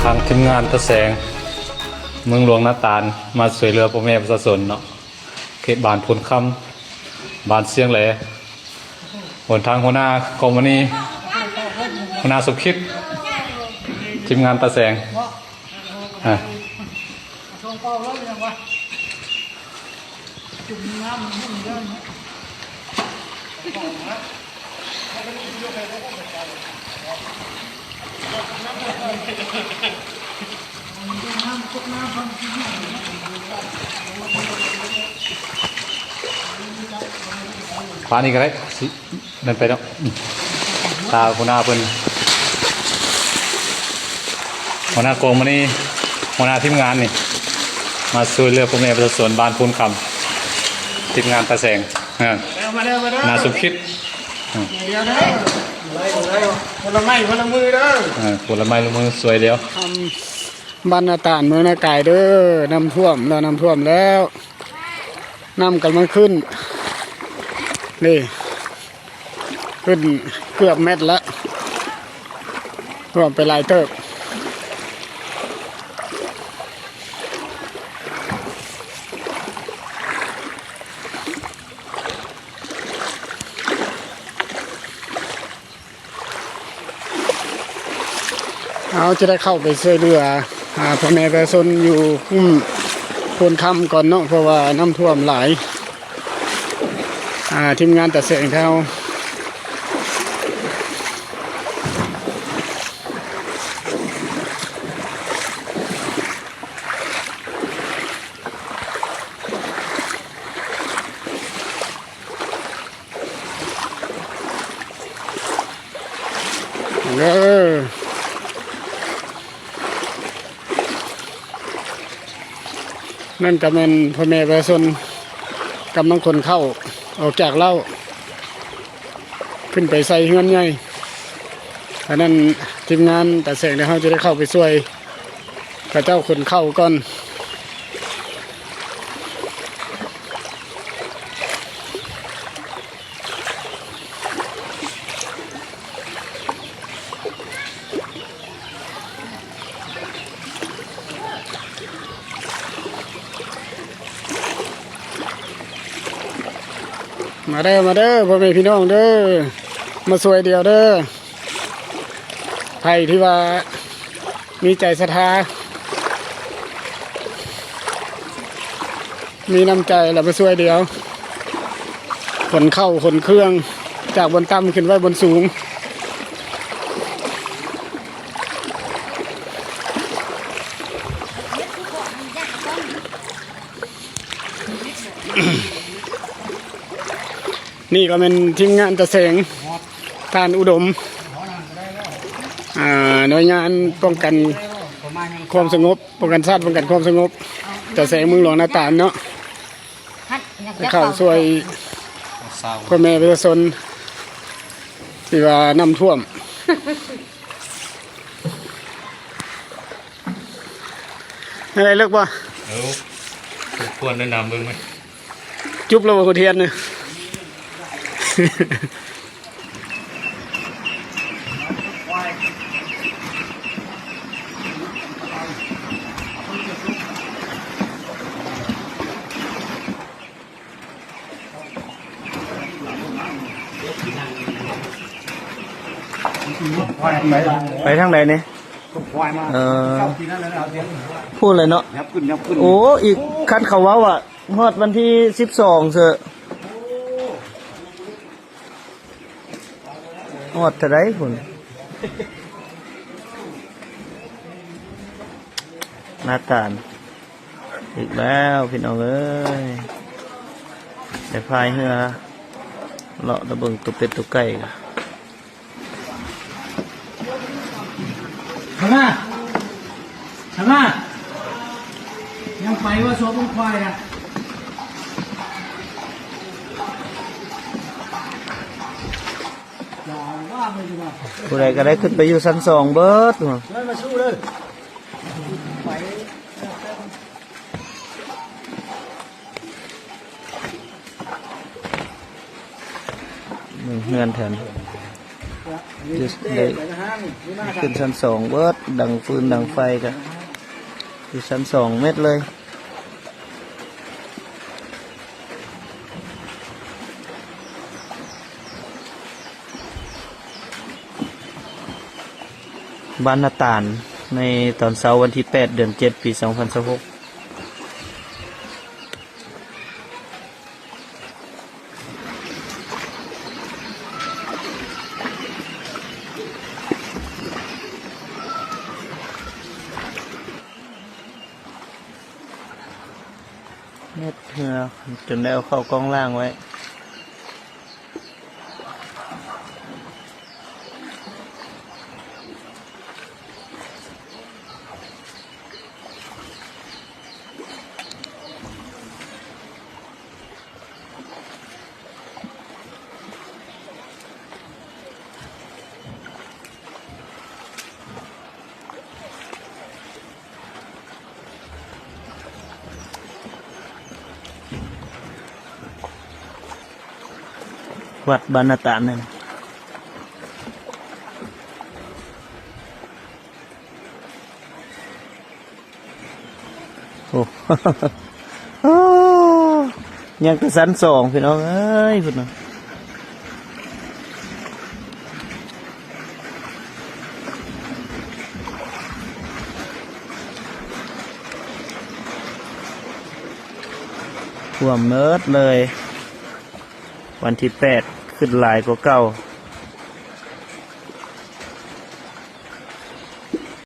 ทางทีมงานตะแสงเมืองหลวงนาตาลมาสวยเรือพ่อแม่ประชาชนเนาะเขตบ้านพลคำบ้านเสียงแหล่หนทางหัวหน้ากองวันนี้หัวหน้าสุขิตทีมงานตะแสงฟ้านี่ก็ได้สินั่นไปแล้วตาหัวหน้าเพิ่นหัวหน้ากองมานี่หัวหน้าทีมงานนี่มาช่วยเรือพ่อแม่ประชาชนบ้านพูนคำทีมงานตาแสงนาสุขิตคนละไม้คนละมือเด้อคนละไม้ละมือสวยเดียวทำบ้านนาตาลเมืองนาไก่เด้อน้ำท่วมแล้วน้ำท่วมแล้วน้ำกันมันขึ้นนี่ขึ้นเกือบเม็ดแล้วท่วมไปหลายเติบเอาจะได้เข้าไปช่วยเหลือพ่อแม่ประชาชนอยู่โพนคำก่อนเนาะเพราะว่าน้ำท่วมหลายทีมงานตัดเสียงเท่านั่นก็เป็นพ่อแม่ประชาชนกำลังคนเข้าออกจากเล่าขึ้นไปใส่เฮือนใหญ่เพราะนั้นทีมงานตัดเสียงเดี๋ยวเขาจะได้เข้าไปช่วยพระเจ้าคนเข้าก่อนมาเด้อมาเด้อพ่อแม่พี่น้องเด้อมาสวยเดียวเด้อใครที่ว่ามีใจศรัทธามีน้ำใจแล้วมาสวยเดียวขนเข้าขนเครื่องจากบนต่ำขึ้นไว้บนสูงนี่ก็เป็นทีมงานตะแสงทานอุดมหน่วยงานป้องกันความสงบป้องกันชาติป้องกันความสงบตะแสงเมืองหลวงนาตาลเนาะเข้าช่วยพ่อแม่ประชาชนที่ว่าน้ำท่วมอะไรเลิกป่ะควรแนะนำมึงไหมจุ๊บเราหัวเทียนเนี่ยไปทางไหนเนี่ยพูดเลยเนาะโอ้อีกคันเขาว่าอ่ะฮอดวันที่12เถอะฮอดเท่าไรคุณนาตาลอีกแล้วพี่น้องเอ้ยได้พายเรือเลาะตะเบิงตุกเป็ดตุกไก่ทำมายังไปว่าโซ่ต้องควายนะผู้ใดก็ได้ขึ้นไปอยู่ชั้น2เบิดมาสู้เลยเงินแทน เลยขึ้นชั้นสองเบิดดังฟืนดังไฟกันอยู่ชั้นสองเม็ดเลยบ้านนาตาลในตอนเช้าวันที่8 เดือน 7 ปี 2026เม็ดเหือจนได้เอาเข้ากล้องล่างไว้วัดบ้านนาตาลนั่นโอ้ โอ้ยังแต่ชั้นสองพี่น้องเอ้ยพี่น้องท่วมเมิดเลยวันที่8ขึ้นหลายกว่าเก่า